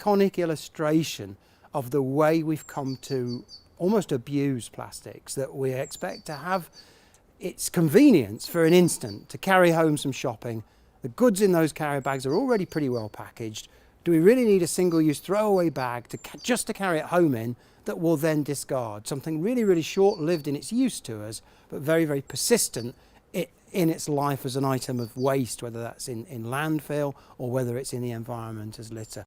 iconic illustration of the way we've come to almost abuse plastics, that we expect to have its convenience for an instant to carry home some shopping. The goods in those carrier bags are already pretty well packaged. Do we really need a single-use throwaway bag just to carry it home in that we'll then discard? Something really, really short-lived in its use to us, but very, very persistent in its life as an item of waste, whether that's in landfill or whether it's in the environment as litter.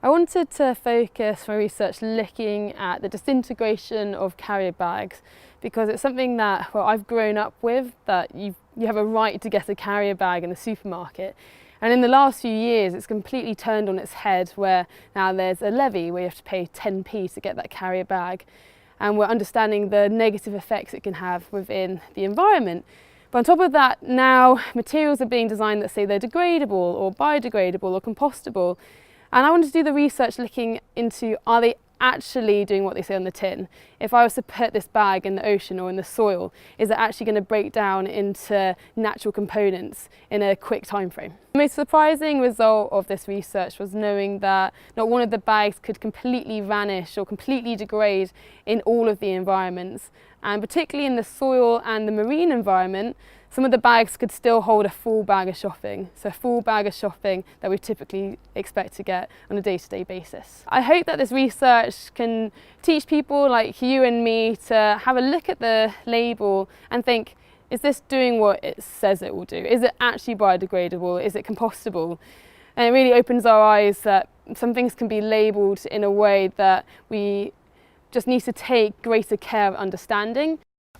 I wanted to focus my research looking at the disintegration of carrier bags, because it's something that I've grown up with, that you have a right to get a carrier bag in the supermarket. And in the last few years, it's completely turned on its head, where now there's a levy where you have to pay 10p to get that carrier bag. And we're understanding the negative effects it can have within the environment. But on top of that, now materials are being designed that say they're degradable or biodegradable or compostable. And I wanted to do the research looking into, are they actually doing what they say on the tin? If I was to put this bag in the ocean or in the soil, is it actually going to break down into natural components in a quick time frame? The most surprising result of this research was knowing that not one of the bags could completely vanish or completely degrade in all of the environments. And particularly in the soil and the marine environment, some of the bags could still hold a full bag of shopping. So a full bag of shopping that we typically expect to get on a day-to-day basis. I hope that this research can teach people like you and me to have a look at the label and think, is this doing what it says it will do? Is it actually biodegradable? Is it compostable? And it really opens our eyes that some things can be labelled in a way that we just need to take greater care of understanding.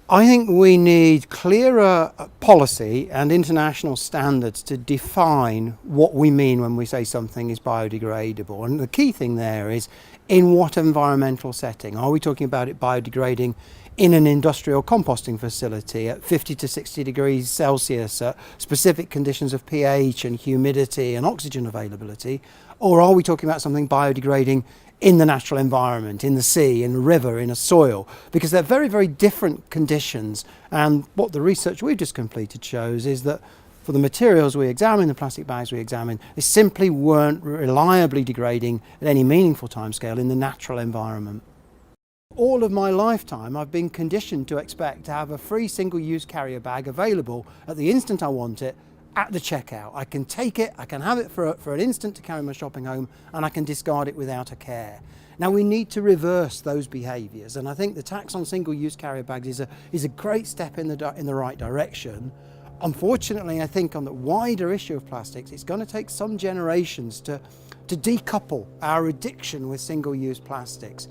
I think we need clearer policy and international standards to define what we mean when we say something is biodegradable. And the key thing there is, in what environmental setting? Are we talking about it biodegrading in an industrial composting facility at 50 to 60 degrees Celsius, at specific conditions of pH and humidity and oxygen availability? Or are we talking about something biodegrading in the natural environment, in the sea, in the river, in a soil? Because they're very, very different conditions. And what the research we've just completed shows is that for the materials we examine, the plastic bags we examine, they simply weren't reliably degrading at any meaningful timescale in the natural environment. All of my lifetime, I've been conditioned to expect to have a free single-use carrier bag available at the instant I want it, at the checkout. I can take it, I can have it for an instant to carry my shopping home, and I can discard it without a care. Now we need to reverse those behaviours, and I think the tax on single-use carrier bags is a great step in the right direction. Unfortunately, I think on the wider issue of plastics, it's going to take some generations to decouple our addiction with single-use plastics.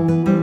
you.